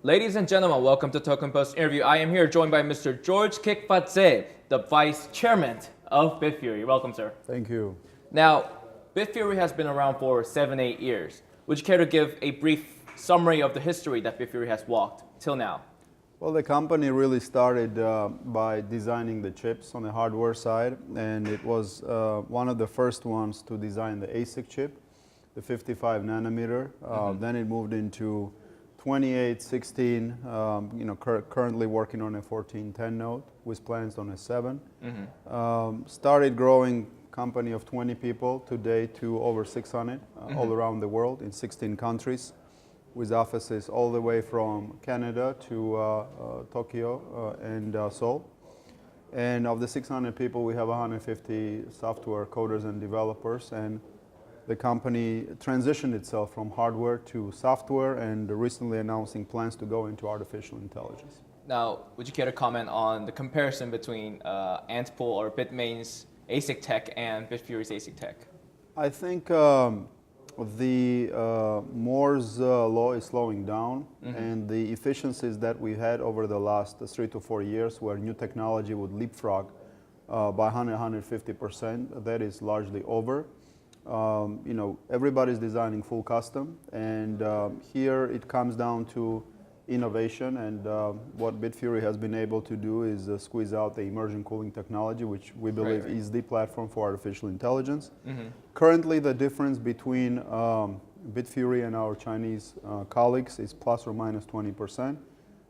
Ladies and gentlemen, welcome to Token Post interview. I am here joined by Mr. George Kickba드제, the Vice Chairman of Bittfury. Welcome, sir. Thank you. Now, Bittfury has been around for 7-8 years. Would you care to give a brief summary of the history that Bittfury has walked till now? Well, the company really started by designing the chips on the hardware side, and it was one of the first ones to design the ASIC chip, the 55 nanometer. Then it moved into 28, 16, currently working on a 1410 node with plans on a 7. Started growing company of 20 people today to over 600 all around the world in 16 countries with offices all the way from Canada to Tokyo and Seoul. And of the 600 people, we have 150 software coders and developers, and the company transitioned itself from hardware to software and recently announcing plans to go into artificial intelligence. Now, would you care to comment on the comparison between Antpool or Bitmain's ASIC tech and Bittfury's ASIC tech? I think the Moore's law is slowing down, and the efficiencies that we had over the last 3 to 4 years where new technology would leapfrog by 150%, that is largely over. Everybody's designing full custom, and here it comes down to innovation, and what Bittfury has been able to do is squeeze out the immersion cooling technology, which we believe is the platform for artificial intelligence. Currently, the difference between Bittfury and our Chinese colleagues is plus or minus 20%,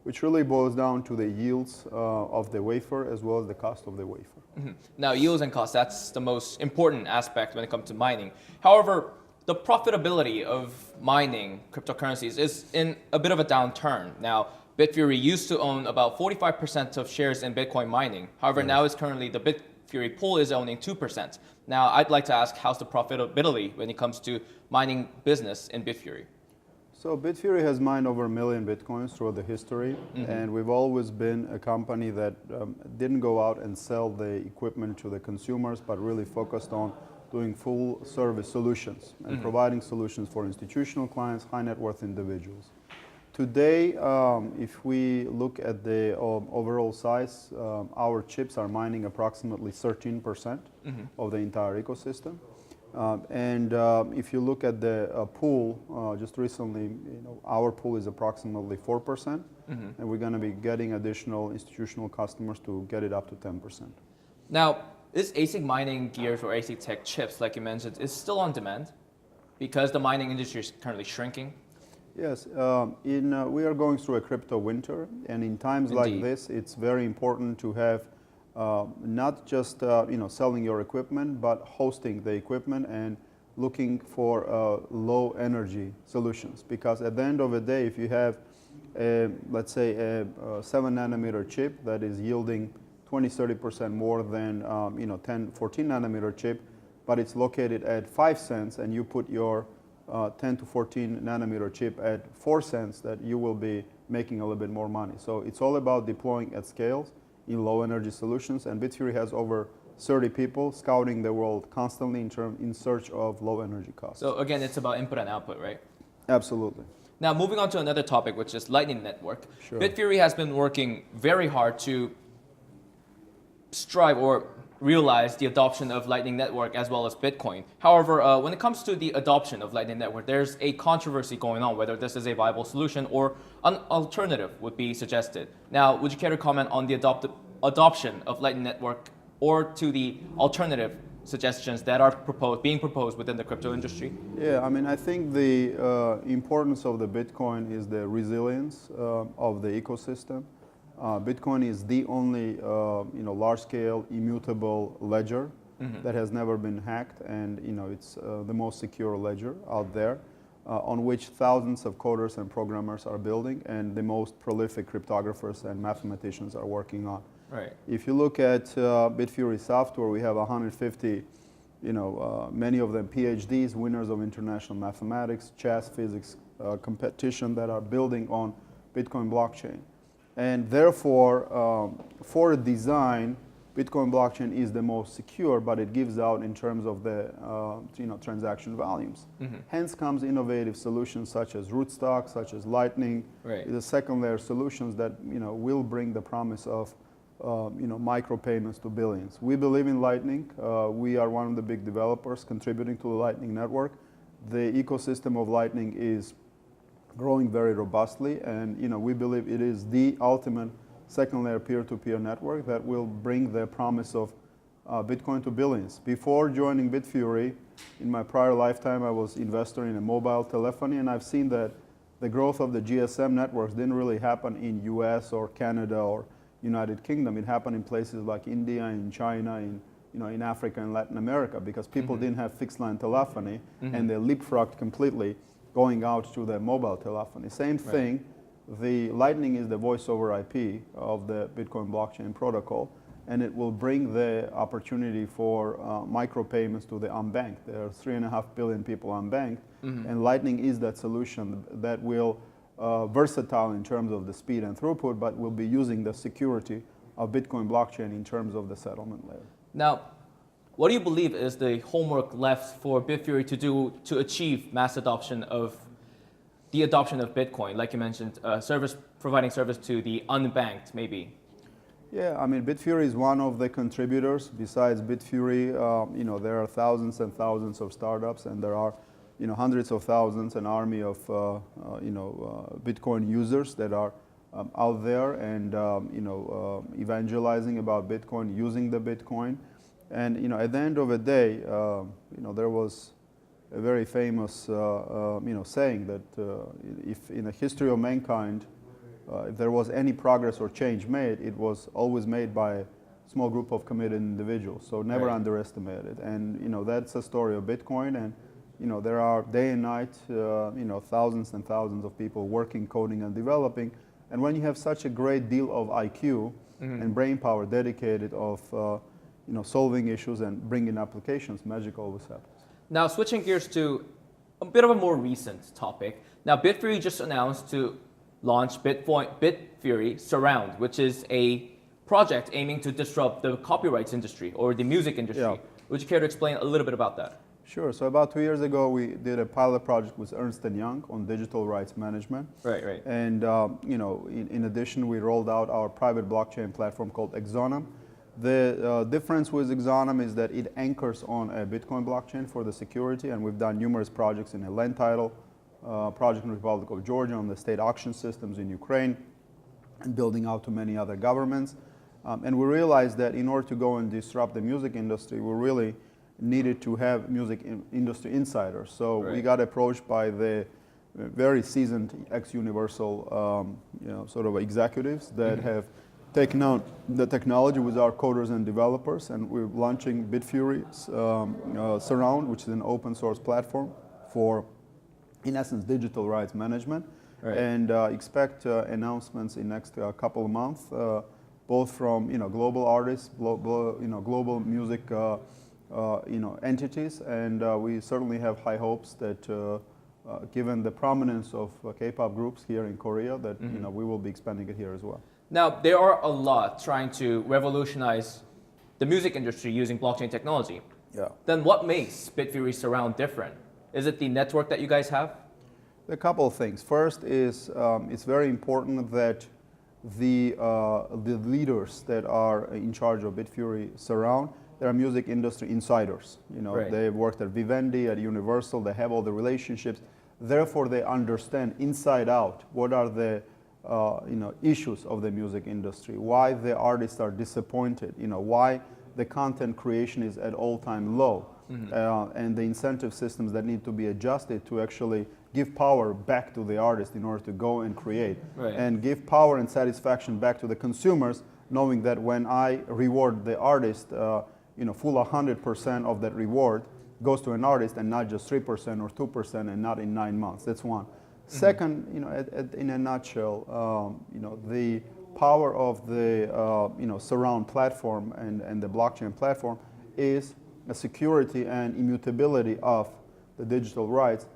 which really boils down to the yields of the wafer as well as the cost of the wafer. Now, yields and costs, that's the most important aspect when it comes to mining. However, the profitability of mining cryptocurrencies is in a bit of a downturn. Now, Bittfury used to own about 45% of shares in Bitcoin mining. However, now it's currently the Bittfury pool is owning 2%. Now, I'd like to ask, how's the profitability when it comes to mining business in Bittfury? So Bittfury has mined over 1 million Bitcoins throughout the history, and we've always been a company that didn't go out and sell the equipment to the consumers, but really focused on doing full service solutions and providing solutions for institutional clients, high net worth individuals. Today, if we look at the overall size, our chips are mining approximately 13% of the entire ecosystem. If you look at the pool, just recently, our pool is approximately 4%, and we're going to be getting additional institutional customers to get it up to 10%. Now, is ASIC mining gears or ASIC tech chips, like you mentioned, is still on demand because the mining industry is currently shrinking? Yes, we are going through a crypto winter, and in times like this, it's very important to have not just selling your equipment, but hosting the equipment and looking for low energy solutions. Because at the end of the day, if you have, let's say, a 7 nanometer chip that is yielding 20-30% more than 10, 14 nanometer chip, but it's located at 5 cents, and you put your 10 to 14 nanometer chip at 4 cents, that you will be making a little bit more money. So it's all about deploying at scales in low energy solutions, and Bittfury has over 30 people scouting the world constantly in search of low energy costs. So again, it's about input and output, right? Absolutely. Now, moving on to another topic, which is Lightning Network. Sure. Bittfury has been working very hard to strive or realize the adoption of Lightning Network as well as Bitcoin. However, when it comes to the adoption of Lightning Network, there's a controversy going on whether this is a viable solution or an alternative would be suggested. Now, would you care to comment on the adoption of Lightning Network or to the alternative suggestions that are being proposed within the crypto industry? Yeah, I mean, I think the importance of the Bitcoin is the resilience of the ecosystem. Bitcoin is the only large-scale immutable ledger that has never been hacked, and it's the most secure ledger out there, on which thousands of coders and programmers are building, and the most prolific cryptographers and mathematicians are working on. Right. If you look at Bittfury software, we have 150, many of them PhDs, winners of international mathematics, chess, physics competition that are building on Bitcoin blockchain. And therefore, for design, Bitcoin blockchain is the most secure, but it gives out in terms of the transaction volumes. Hence comes innovative solutions such as rootstock, such as Lightning, the second layer solutions that will bring the promise of micropayments to billions. We believe in Lightning. We are one of the big developers contributing to the Lightning network. The ecosystem of Lightning is growing very robustly, and we believe it is the ultimate second layer peer-to-peer network that will bring the promise of Bitcoin to billions. Before joining Bi트퓨리, in my prior lifetime, I was investor in a mobile telephony, and I've seen that the growth of the GSM networks didn't really happen in US or Canada or United Kingdom. It happened in places like India, in China, in Africa and Latin America, because people didn't have fixed line telephony, and they leapfrogged completely going out to the mobile telephony. Same thing. The Lightning is the voice over IP of the Bitcoin blockchain protocol, and it will bring the opportunity for micropayments to the unbanked. There are 3.5 billion people unbanked, and Lightning is that solution that will versatile in terms of the speed and throughput, but will be using the security of Bitcoin blockchain in terms of the settlement layer. Now, what do you believe is the homework left for Bittfury to do to achieve mass adoption of the adoption of Bitcoin, like you mentioned, providing service to the unbanked, maybe? Yeah, I mean, Bittfury is one of the contributors. Besides Bittfury, there are thousands and thousands of startups, and there are, hundreds of thousands, an army of, Bitcoin users that are out there and, evangelizing about Bitcoin, using the Bitcoin. And, at the end of the day, there was a very famous, saying that if in the history of mankind, if there was any progress or change made, it was always made by a small group of committed individuals. So never underestimate it. And that's a story of Bitcoin. And there are day and night, thousands and thousands of people working, coding, and developing. And when you have such a great deal of IQ and brain power dedicated of solving issues and bringing applications, magic always happens. Now, switching gears to a bit of a more recent topic. Now, Bittfury just announced to launch Bittfury Surround, which is a project aiming to disrupt the copyrights industry or the music industry. Yeah. Would you care to explain a little bit about that? Sure. So about 2 years ago, we did a pilot project with Ernst & Young on digital rights management. Right. And in addition, we rolled out our private blockchain platform called Exonum. The difference with Exonum is that it anchors on a Bitcoin blockchain for the security, and we've done numerous projects in a land title project in the Republic of Georgia, on the state auction systems in Ukraine, and building out to many other governments. And we realized that in order to go and disrupt the music industry, we really needed to have music industry insiders. So we got approached by the very seasoned ex-Universal sort of executives that have taken out the technology with our coders and developers, and we're launching Bittfury Surround, which is an open source platform for, in essence, digital rights management. And expect announcements in next couple of months, both from global artists, global music entities, and we certainly have high hopes that given the prominence of K-pop groups here in Korea, that we will be expanding it here as well. Now, there are a lot trying to revolutionize the music industry using blockchain technology. Yeah. Then what makes Bittfury Surround different? Is it the network that you guys have? A couple of things. First is it's very important that the leaders that are in charge of Bittfury Surround, they are music industry insiders. They've worked at Vivendi, at Universal, they have all the relationships. Therefore, they understand inside out what are the issues of the music industry, why the artists are disappointed, why the content creation is at all-time low, and the incentive systems that need to be adjusted to actually give power back to the artist in order to go and create, and give power and satisfaction back to the consumers, knowing that when I reward the artist, full 100% of that reward goes to an artist and not just 3% or 2% and not in 9 months. That's one. Second, in a nutshell, the power of the Surround platform and the blockchain platform is a security and immutability of the digital rights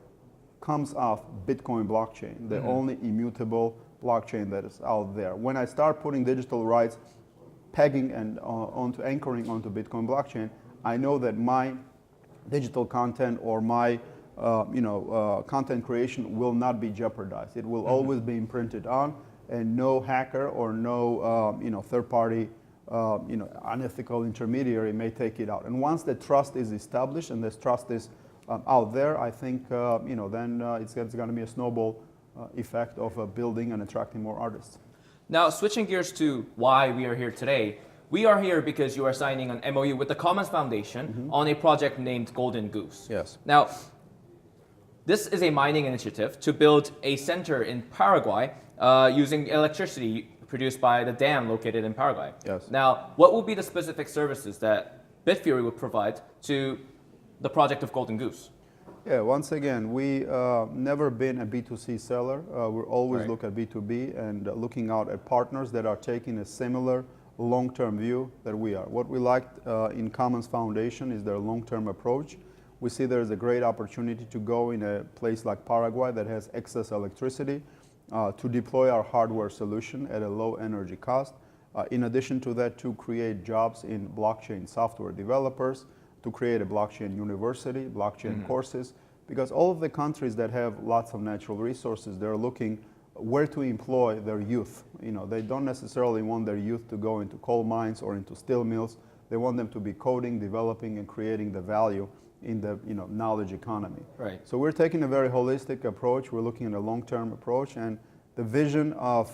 comes off Bitcoin blockchain, the only immutable blockchain that is out there. When I start putting digital rights tagging and onto anchoring onto Bitcoin blockchain, I know that my digital content or my content creation will not be jeopardized. It will always be imprinted on, and no hacker or no third-party unethical intermediary may take it out. And once the trust is established and this trust is out there, I think then it's going to be a snowball effect of building and attracting more artists. Now, switching gears to why we are here today, we are here because you are signing an MOU with the Commons Foundation on a project named Golden Goose. Yes. Now, this is a mining initiative to build a center in Paraguay using electricity produced by the dam located in Paraguay. Yes. Now, what will be the specific services that Bitfury will provide to the project of Golden Goose? Yeah, once again, we never been a B2C seller. We always look at B2B and looking out at partners that are taking a similar long-term view that we are. What we liked in Commons Foundation is their long-term approach. We see there's a great opportunity to go in a place like Paraguay that has excess electricity to deploy our hardware solution at a low energy cost. In addition to that, to create jobs in blockchain software developers, to create a blockchain university, blockchain courses, because all of the countries that have lots of natural resources, they're looking where to employ their youth. They don't necessarily want their youth to go into coal mines or into steel mills. They want them to be coding, developing, and creating the value in the knowledge economy. Right. So we're taking a very holistic approach. We're looking at a long-term approach, and the vision of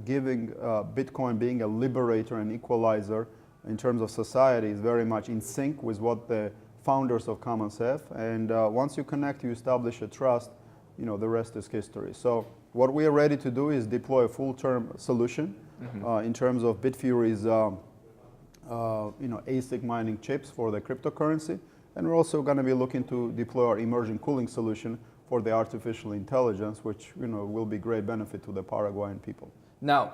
giving Bitcoin being a liberator and equalizer in terms of society is very much in sync with what the founders of Commons have. And once you connect, you establish a trust, the rest is history. So what we are ready to do is deploy a full-term solution in terms of Bitfury's ASIC mining chips for the cryptocurrency. And we're also going to be looking to deploy our immersion cooling solution for the artificial intelligence, which will be great benefit to the Paraguayan people. Now,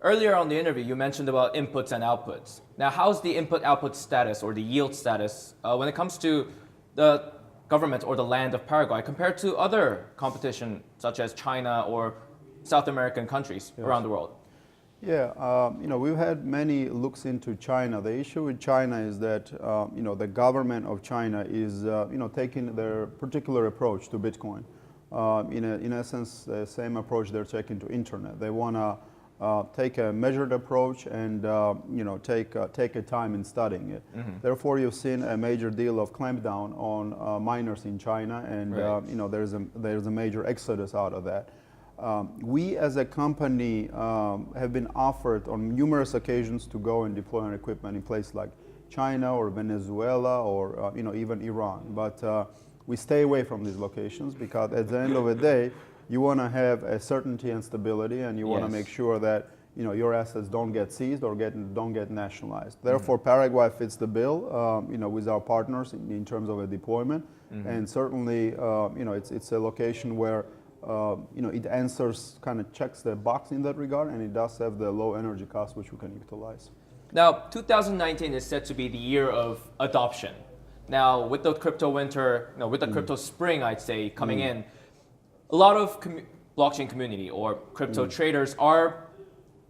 earlier on the interview, you mentioned about inputs and outputs. Now, how's the input-output status or the yield status when it comes to the government or the land of Paraguay compared to other competition such as China or South American countries around the world? Yeah, we've had many looks into China. The issue with China is that, the government of China is, taking their particular approach to Bitcoin. In essence, the same approach they're taking to internet. They want to take a measured approach and, take a time in studying it. Therefore, you've seen a major deal of clampdown on miners in China, and, there's a major exodus out of that. We as a company have been offered on numerous occasions to go and deploy our equipment in places like China or Venezuela or even Iran. But we stay away from these locations because at the end of the day, you want to have a certainty and stability, and you want to make sure that your assets don't get seized or don't get nationalized. Therefore, Paraguay fits the bill with our partners in terms of a deployment, and certainly it's a location where it answers, kind of checks the box in that regard, and it does have the low energy cost which we can utilize. Now, 2019 is set to be the year of adoption. Now, with the crypto winter, with the crypto spring, I'd say, coming in, a lot of blockchain community or crypto traders are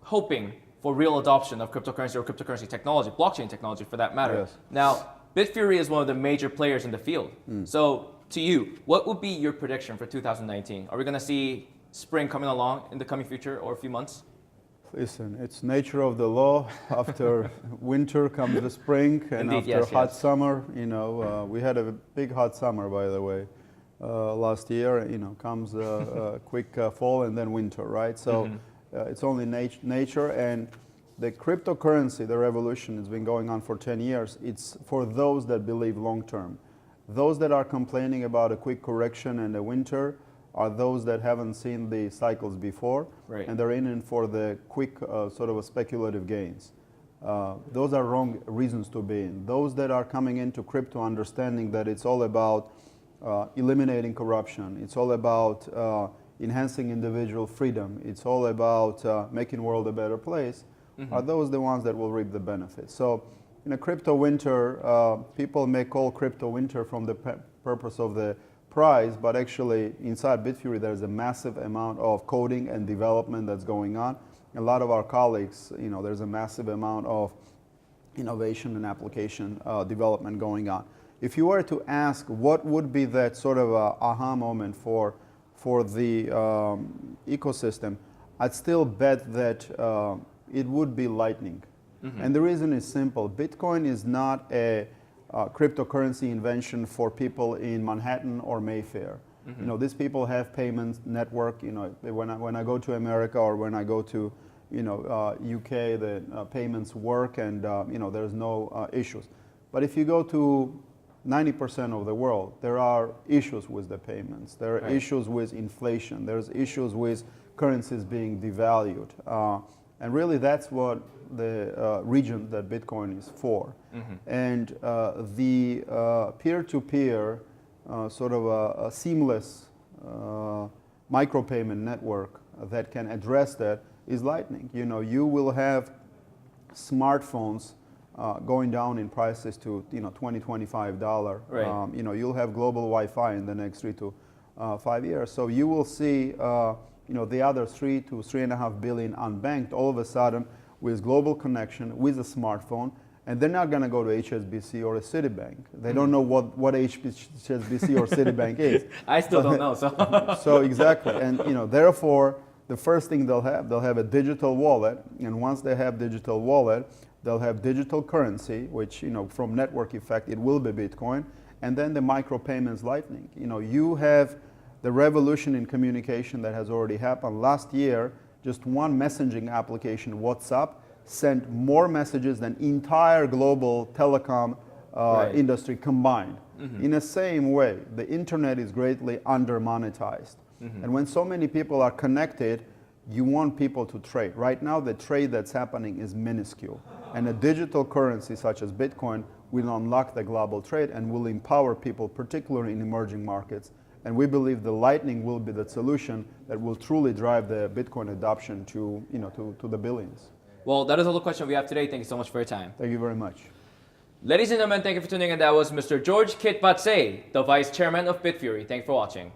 hoping for real adoption of cryptocurrency or cryptocurrency technology, blockchain technology for that matter. Yes. Now, Bitfury is one of the major players in the field. So, to you, what would be your prediction for 2019? Are we going to see spring coming along in the coming future or a few months? Listen, it's nature of the law. After winter comes the spring, and Indeed, after hot yes. summer, we had a big hot summer, by the way, last year. Comes a quick fall and then winter, right? So it's only nature, and the cryptocurrency, the revolution, has been going on for 10 years. It's for those that believe long term. Those that are complaining about a quick correction and a winter are those that haven't seen the cycles before, and they're in for the quick sort of a speculative gains. Those are wrong reasons to be in. Those that are coming into crypto understanding that it's all about eliminating corruption, it's all about enhancing individual freedom, it's all about making the world a better place, are those the ones that will reap the benefits. So in a crypto winter, people may call crypto winter from the purpose of the price, but actually inside Bitfury there's a massive amount of coding and development that's going on. a lot of our colleagues, there's a massive amount of innovation and application development going on. If you were to ask what would be that sort of aha moment for the ecosystem, I'd still bet that it would be Lightning. Mm-hmm. And the reason is simple. Bitcoin is not a cryptocurrency invention for people in Manhattan or Mayfair. Mm-hmm. These people have payments network. When I go to America or when I go to UK, the payments work, and there's no issues. But if you go to 90% of the world, there are issues with the payments. There are issues with inflation. There's issues with currencies being devalued. And really that's what the region that Bitcoin is for. Mm-hmm. And the peer-to-peer sort of a seamless micropayment network that can address that is Lightning. You will have smartphones going down in prices to $20, $25. Right. You'll have global Wi-Fi in the next 3 to 5 years. So you will see the other 3 to 3.5 billion unbanked all of a sudden with global connection with a smartphone, and they're not going to go to HSBC or a Citibank. They don't know what HSBC or Citibank is. I still don't know. So so exactly, and therefore the first thing they'll have a digital wallet, and once they have digital wallet, they'll have digital currency, which from network effect it will be Bitcoin, and then the micropayments Lightning. You have the revolution in communication that has already happened. Last year, just one messaging application, WhatsApp, sent more messages than entire global telecom industry combined. Mm-hmm. In the same way, the internet is greatly under-monetized. Mm-hmm. And when so many people are connected, you want people to trade. Right now, the trade that's happening is minuscule. And a digital currency such as Bitcoin will unlock the global trade and will empower people, particularly in emerging markets. And we believe the Lightning will be the solution that will truly drive the Bitcoin adoption to the billions. Well, that is all the question we have today. Thank you so much for your time. Thank you very much. Ladies and gentlemen, thank you for tuning in. That was Mr. George Kitkbadze, the Vice Chairman of Bittfury. Thank you for watching.